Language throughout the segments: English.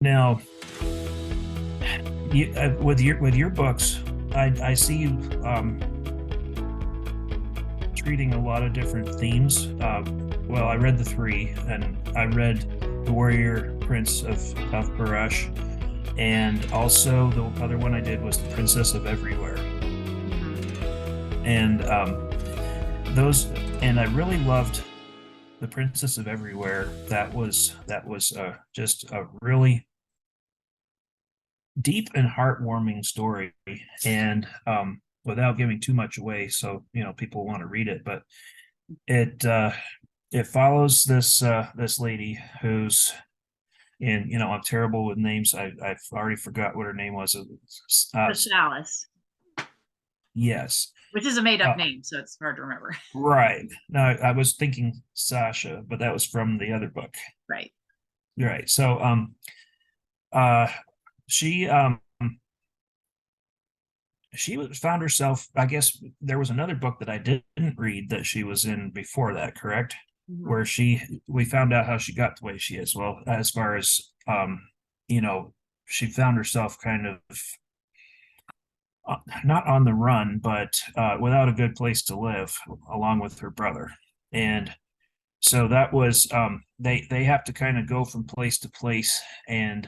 Now, with your books, I see you treating a lot of different themes. Well, I read the three, and I read The Warrior Prince of Barash, and also the other one I did was The Princess of Everywhere. And those, and I really loved The Princess of Everywhere. That was just a really deep and heartwarming story, and without giving too much away, so people want to read it. But it it follows this lady who's in, I'm terrible with names. I've already forgot what her name was. The Chalice, Yes. which is a made-up name, so it's hard to remember. Right. No, I was thinking Sasha, but that was from the other book. Right. Right. So uh she found herself, I guess there was another book that I didn't read that she was in before that, correct? Where we found out how she got the way she is. Well, as far as you know, she found herself kind of not on the run, but without a good place to live, along with her brother. And so that was they have to kind of go from place to place, and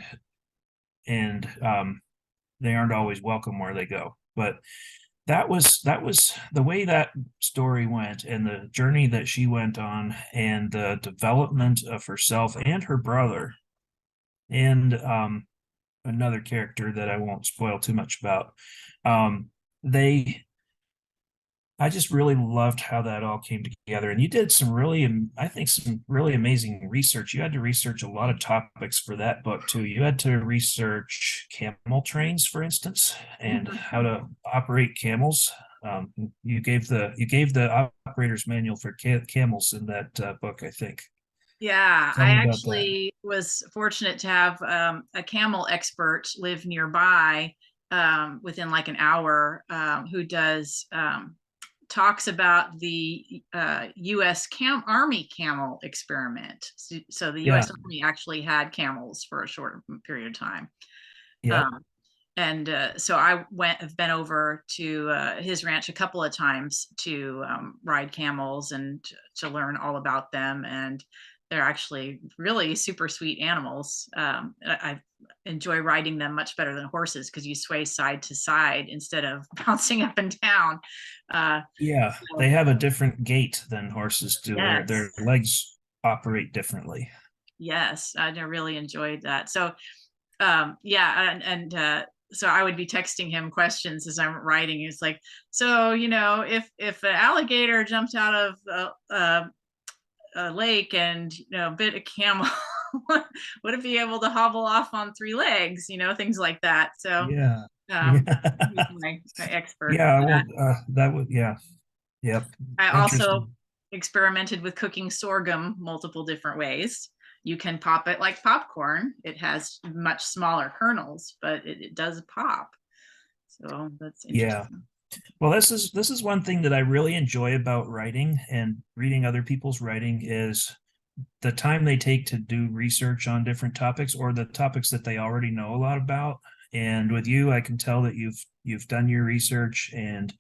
they aren't always welcome where they go. But that was the way that story went, and the journey that she went on, and the development of herself and her brother, and another character that I won't spoil too much about. They I just really loved how that all came together. And you did some really, I think, some really amazing research. You had to research a lot of topics for that book too. You had to research camel trains, for instance, and how to operate camels. You gave the operator's manual for camels in that book, I think. Yeah, Tell I me about that. actually was fortunate to have a camel expert live nearby, within like an hour, who does talks about the U.S. Army camel experiment. So the Yeah. U.S. Army actually had camels for a short period of time. Yep. Um, and so have been over to his ranch a couple of times to ride camels and to learn all about them. And they're actually really super sweet animals. I enjoy riding them much better than horses because you sway side to side instead of bouncing up and down. Yeah. So, They have a different gait than horses do. Their yes, legs operate differently. yes, I really enjoyed that. So yeah, and so I would be texting him questions as I'm writing. It's like, so if an alligator jumped out of a lake and bit a camel, would it be able to hobble off on three legs? Things like that. So Yeah. he's Yeah. my expert Yeah, for that. well, that would, yeah. Yep. I also Interesting. experimented with cooking sorghum multiple different ways. You can pop it like popcorn. It has much smaller kernels, but it does pop. So that's Yeah. interesting. Well, this is one thing that I really enjoy about writing and reading other people's writing is the time they take to do research on different topics, or the topics that they already know a lot about. And with you, I can tell that you've done your research, and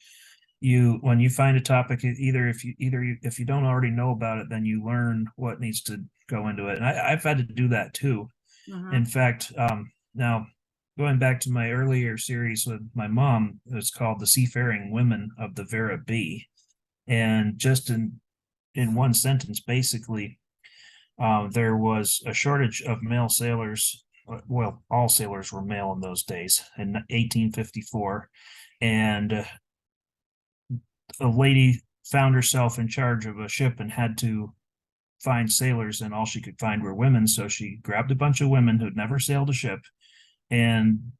when you find a topic, if you don't already know about it, then you learn what needs to go into it. And I've had to do that too. In Hmm. fact, now going back to my earlier series with my mom, it's called The Seafaring Women of the Vera B. And just in one sentence, basically, there was a shortage of male sailors. Well, all sailors were male in those days in 1854. And a lady found herself in charge of a ship and had to find sailors, and all she could find were women. So she grabbed a bunch of women who'd never sailed a ship, and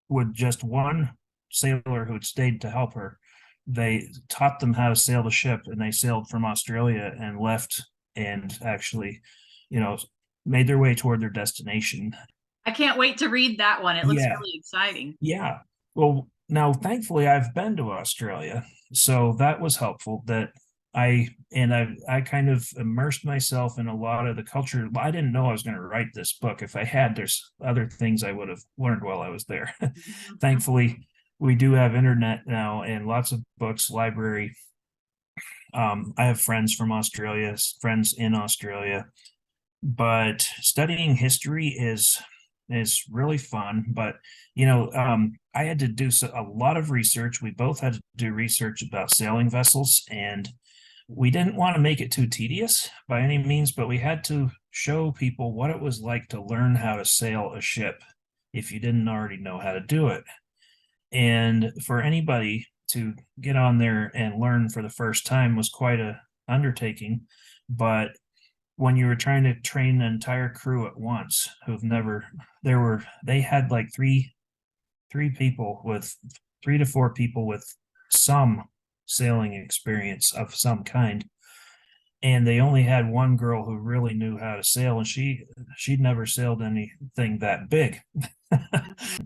with just one sailor who had stayed to help her, they taught them how to sail the ship, and they sailed from Australia and left, and actually, you know, made their way toward their destination. I can't wait to read that one. It looks Yeah. really exciting. Yeah. Well, now thankfully I've been to Australia, so that was helpful that I kind of immersed myself in a lot of the culture. I didn't know I was going to write this book. If I had, there's other things I would have learned while I was there. Mhm. Thankfully, we do have internet now and lots of books, library. I have friends from Australia, friends in Australia, but studying history is really fun. But I had to do a lot of research. We both had to do research about sailing vessels, and we didn't want to make it too tedious by any means, but we had to show people what it was like to learn how to sail a ship if you didn't already know how to do it. And for anybody to get on there and learn for the first time was quite a undertaking. But when you were trying to train an entire crew at once who've never, they had like three people with 3 to 4 people with some sailing experience of some kind, and they only had one girl who really knew how to sail, and she'd never sailed anything that big.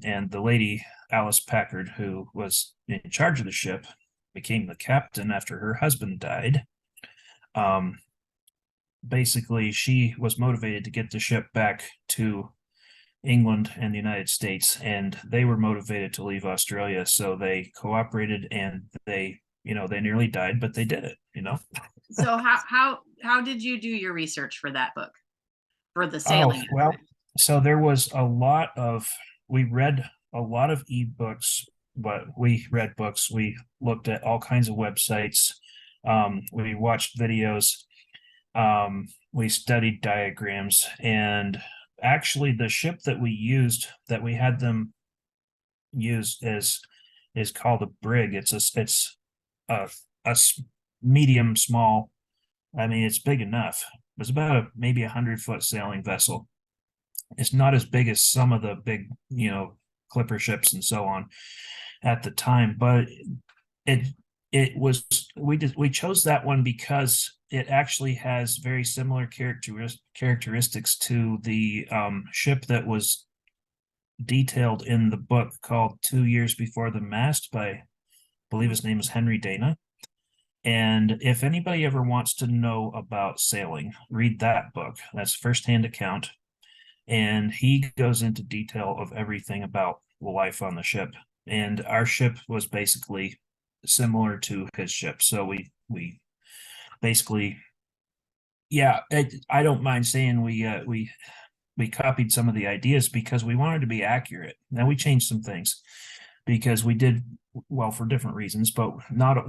And the lady, Alice Packard, who was in charge of the ship, became the captain after her husband died. um, Basically she was motivated to get the ship back to England and the United States, and they were motivated to leave Australia. So they cooperated, and they nearly died, but they did it. So how did you do your research for that book, for the Oh, sailing well, aspect? so there was we read a lot of ebooks, but we read books. We looked at all kinds of websites. We watched videos. We studied diagrams, and actually the ship that we used, that we had them use, is called a brig. It's a, a medium small. I mean, it's big enough. It was about maybe 100-foot sailing vessel. It's not as big as some of the big, clipper ships and so on at the time, but it it was we chose that one because it actually has very similar characteristics to the ship that was detailed in the book called 2 Years Before the Mast by, I believe his name is Henry Dana. And if anybody ever wants to know about sailing, read that book. That's firsthand account. And he goes into detail of everything about the life on the ship. And our ship was basically similar to his ship. So we basically, yeah, I don't mind saying we copied some of the ideas because we wanted to be accurate. Now we changed some things because we did, well, for different reasons, but not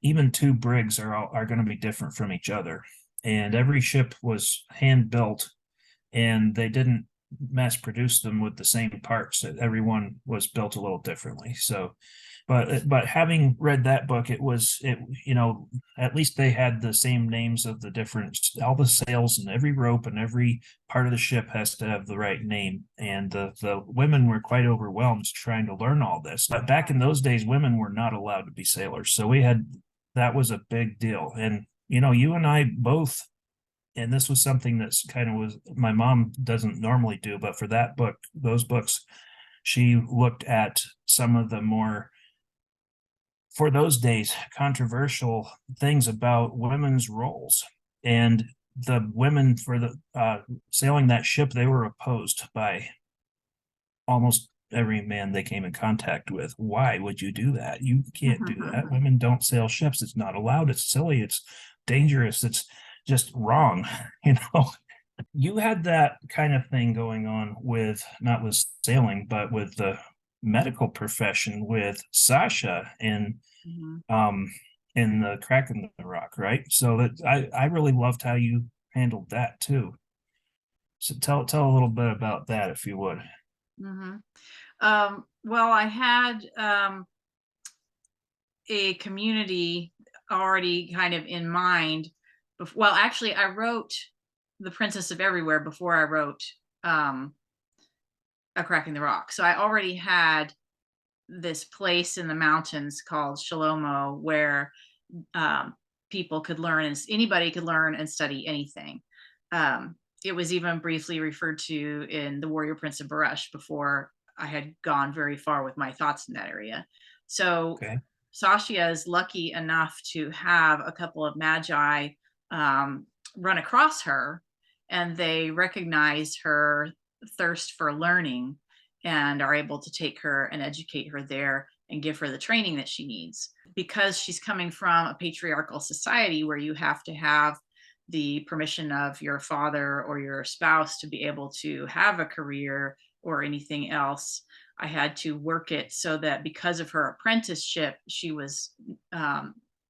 even two brigs are going to be different from each other. And every ship was hand built, and they didn't mass produce them with the same parts. Everyone was built a little differently. So, but having read that book, it at least they had the same names of the different, all the sails and every rope and every part of the ship has to have the right name. And the women were quite overwhelmed trying to learn all this. But back in those days, women were not allowed to be sailors, so that was a big deal. And you and I both, and this was something that's kind of was my mom doesn't normally do, but for that book, those books, she looked at some of the more, for those days, controversial things about women's roles. And the women for the sailing that ship, they were opposed by almost every man they came in contact with. Why would you do that? You can't do that. Women don't sail ships. It's not allowed. It's silly. It's dangerous. It's just wrong. You had that kind of thing going on with, not with sailing, but with the medical profession with Sasha Mhm. um in the Crack in the Rock, right? So that I really loved how you handled that too. So tell a little bit about that if you would. Mhm. Well, I had a community already kind of in mind. Well, actually, I wrote The Princess of Everywhere before I wrote um, A Crack in the Rock. So I already had this place in the mountains called Shalomo where um, people could learn, and anybody could learn and study anything. It was even briefly referred to in The Warrior Prince of Barush before I had gone very far with my thoughts in that area. So Okay. Sasha is lucky enough to have a couple of magi run across her, and they recognize her thirst for learning and are able to take her and educate her there and give her the training that she needs. Because she's coming from a patriarchal society where you have to have the permission of your father or your spouse to be able to have a career or anything else, I had to work it so that because of her apprenticeship, she was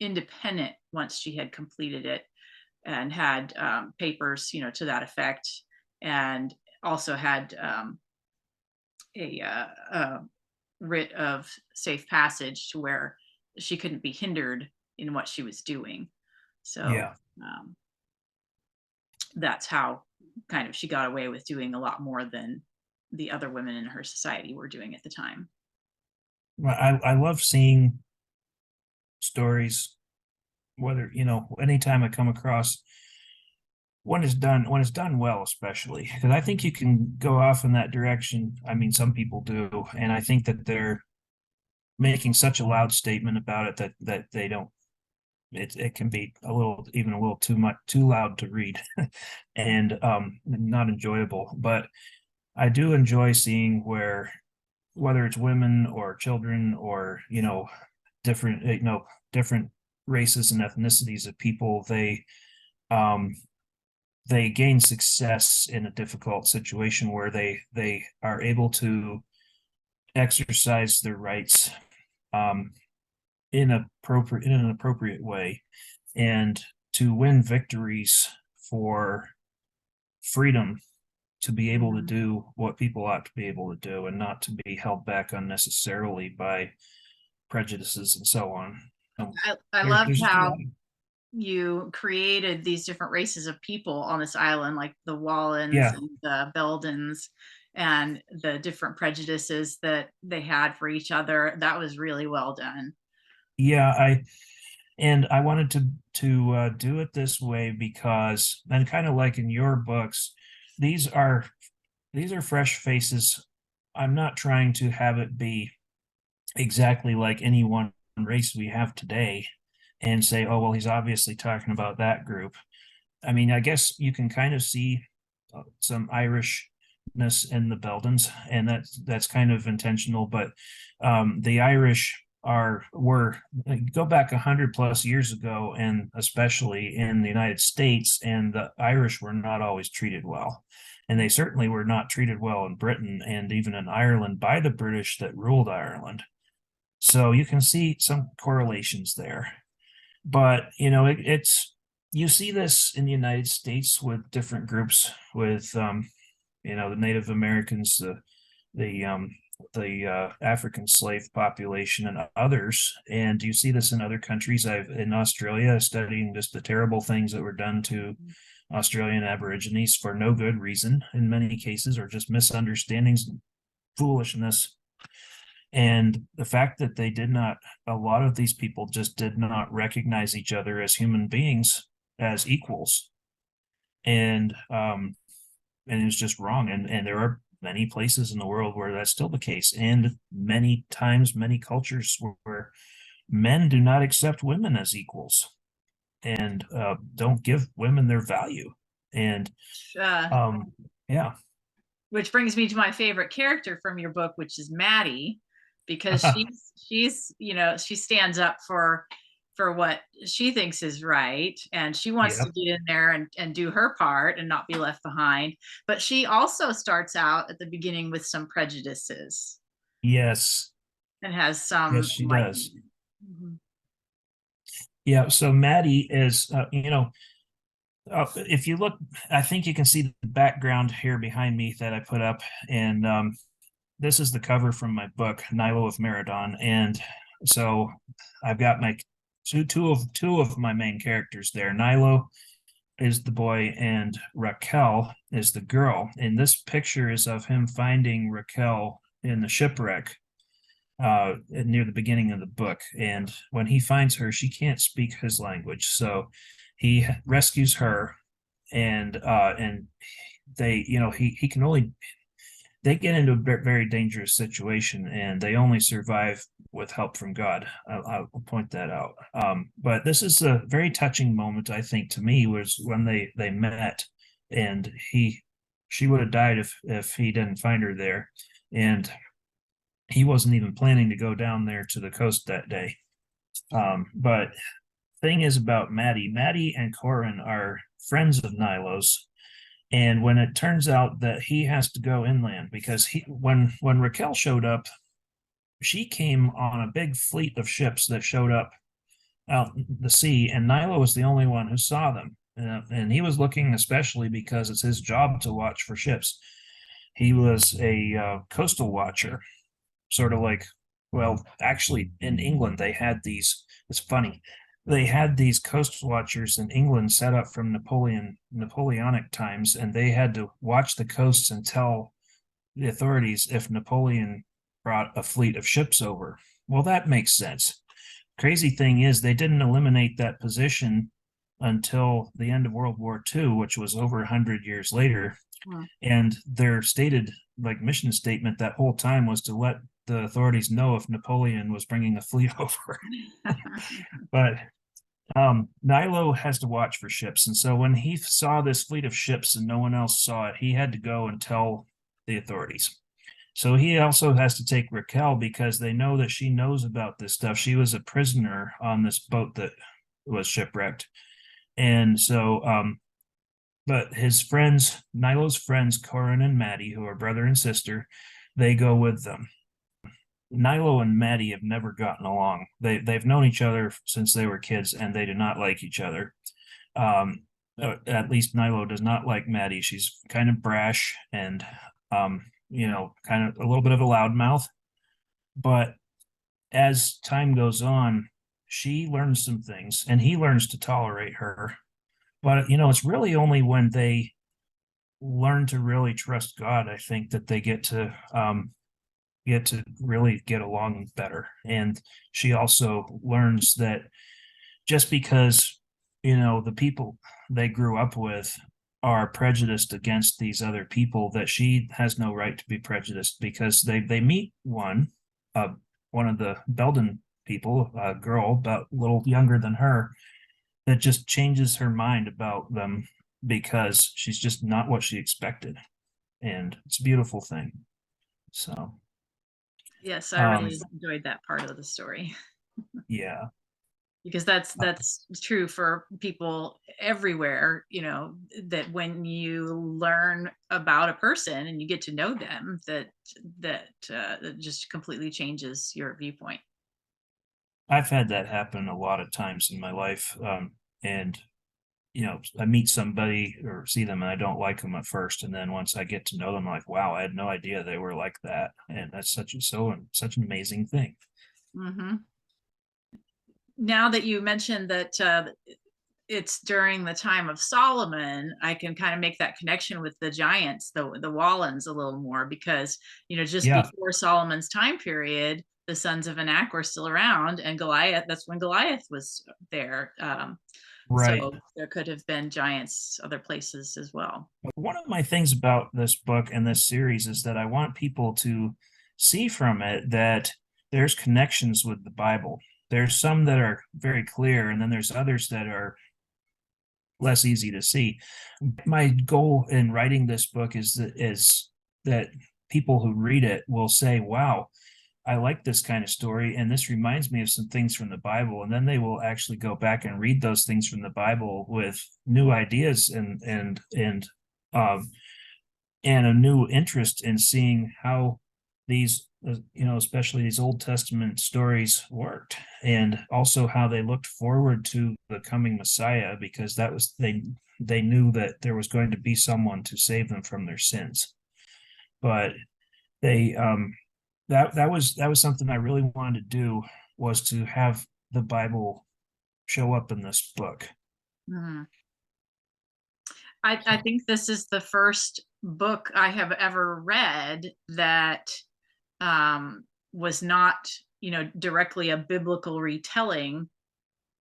independent once she had completed it and had papers, to that effect, and also had a writ of safe passage to where she couldn't be hindered in what she was doing. So Yeah. um, that's how kind of she got away with doing a lot more than the other women in her society were doing at the time. I love seeing stories, whether, anytime I come across when it's done well, especially because I think you can go off in that direction. I mean, some people do, and I think that they're making such a loud statement about it that they don't. It can be even a little too loud to read, and not enjoyable. But I do enjoy seeing whether it's women or children or different different races and ethnicities of people, um they gain success in a difficult situation where they are able to exercise their rights um in an appropriate way, and to win victories for freedom, to be able to Mhm. do what people ought to be able to do and not to be held back unnecessarily by prejudices and so on. I love There's just a lot how of, you created these different races of people on this island, like the Wallens yeah, and the Beldens, and the different prejudices that they had for each other. That was really well done. yeah. I wanted to do it this way because, and kind of like in your books, these are these are fresh faces. I'm not trying to have it be exactly like any one race we have today and say, oh, well, he's obviously talking about that group. I mean, I guess you can kind of see some Irishness in the Beldens, and that's kind of intentional. But the Irish were go back 100 plus years ago, and especially in the United States, and the Irish were not always treated well. And they certainly were not treated well in Britain and even in Ireland by the British that ruled Ireland. So you can see some correlations there. But it's you see this in the United States with different groups, with the Native Americans, the African slave population, and others. And you see this in other countries. I've in Australia studying just the terrible things that were done to Australian Aborigines for no good reason in many cases, or just misunderstandings and foolishness. And the fact that a lot of these people just did not recognize each other as human beings, as equals. And it was just wrong. And there are many places in the world where that's still the case, and many times, many cultures where men do not accept women as equals, and don't give women their value. And Uh, um, yeah. which brings me to my favorite character from your book, which is Maddie, because she stands up for what she thinks is right, and she wants Yeah. to get in there and do her part and not be left behind. But she also starts out at the beginning with some prejudices Yes. and has Yes, some she does. enlightenment. Mhm. Yeah. So Maddie is, if you look, I think you can see the background here behind me that I put up, and this is the cover from my book, Nilo of Meridon. And so I've got my two of my main characters there. Nilo is the boy, and Raquel is the girl. And this picture is of him finding Raquel in the shipwreck near the beginning of the book. And when he finds her, she can't speak his language, so he rescues her, and they, he can only they get into a very dangerous situation, and they only survive with help from God. I'll point that out. But this is a very touching moment, I think, to me, was when they met, and she would have died if he didn't find her there, and he wasn't even planning to go down there to the coast that day. But thing is about Maddie and Corin are friends of Nilo's, and when it turns out that he has to go inland because when Raquel showed up, she came on a big fleet of ships that showed up out the sea, and Nilo was the only one who saw them. And he was looking, especially because it's his job to watch for ships. He was a coastal watcher, sort of like, well, actually, in England, they had these. It's funny. They had these coast watchers in England set up from Napoleonic times, and they had to watch the coasts and tell the authorities if Napoleon brought a fleet of ships over. Well, that makes sense. Crazy thing is, they didn't eliminate that position until the end of World War II, which was over 100 years later. Wow. And their stated like mission statement that whole time was to let the authorities know if Napoleon was bringing a fleet over. But Nilo has to watch for ships, and so when he saw this fleet of ships and no one else saw it, he had to go and tell the authorities. So he also has to take Raquel because they know that she knows about this stuff. She was a prisoner on this boat that was shipwrecked, and so but his friends, Nilo's friends, Corin and Maddie, who are brother and sister, they go with them. Nilo and Maddie have never gotten along. They've known each other since they were kids, and they do not like each other. At least Nilo does not like Maddie. She's kind of brash and kind of a little bit of a loudmouth. But as time goes on, she learns some things, and he learns to tolerate her. But it's really only when they learn to really trust God, I think, that they get to really get along better. And she also learns that just because the people they grew up with are prejudiced against these other people, that she has no right to be prejudiced, because they meet one of the Belden people, a girl about a little younger than her, that just changes her mind about them because she's just not what she expected. And it's a beautiful thing. So Yes, I really enjoyed that part of the story. Yeah. Because that's true for people everywhere, that when you learn about a person and you get to know them, that just completely changes your viewpoint. I've had that happen a lot of times in my life. And I meet somebody or see them and I don't like them at first, and then once I get to know them, I'm like, wow, I had no idea they were like that. And that's such an amazing thing. Mm-hmm. Now that you mentioned that it's during the time of Solomon, I can kind of make that connection with the giants, the Wallens, a little more, because just before Solomon's time period, the sons of Anak were still around, and Goliath, that's when Goliath was there. Right. So there could have been giants other places as well. One of my things about this book and this series is that I want people to see from it that there's connections with the Bible. There's some that are very clear, and then there's others that are less easy to see. My goal in writing this book is that people who read it will say, wow, I like this kind of story, and this reminds me of some things from the Bible. And then they will actually go back and read those things from the Bible with new ideas and a new interest in seeing how these especially these Old Testament stories worked, and also how they looked forward to the coming Messiah, because that was they knew that there was going to be someone to save them from their sins. But they that was something I really wanted to do, was to have the Bible show up in this book. Mm-hmm. I think this is the first book I have ever read that was not, directly a biblical retelling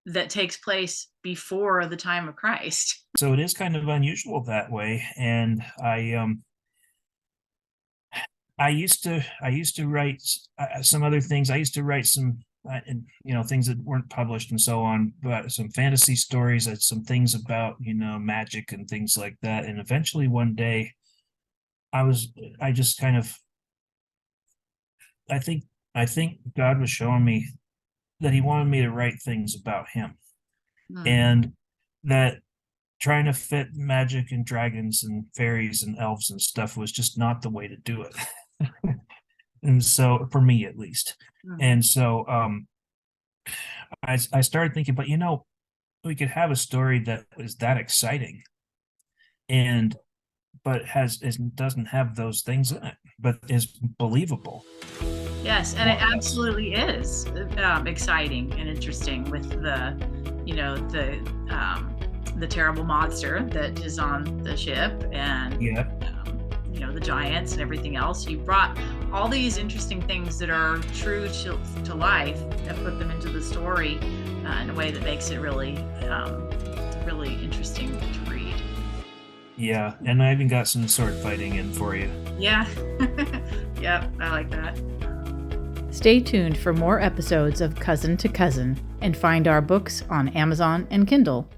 that takes place before the time of Christ. So it is kind of unusual that way. And I used to write some other things. I used to write some, and things that weren't published and so on, but some fantasy stories, some things about magic and things like that. And eventually one day, I just kind of, I think I think God was showing me that He wanted me to write things about Him, Hmm. and that trying to fit magic and dragons and fairies and elves and stuff was just not the way to do it. And so, for me at least. Mhm. And so I started thinking, but we could have a story that is that exciting, and but doesn't have those things in it, but is believable, Yes, and it more or less. absolutely is exciting and interesting with you know, the terrible monster that is on the ship, and Yeah, the giants and everything else. You brought all these interesting things that are true to life and put them into the story in a way that makes it really interesting to read. yeah, and I even got some sword fighting in for you. Yeah. Yep, I like that. Stay tuned for more episodes of Cousin to Cousin and find our books on Amazon and Kindle.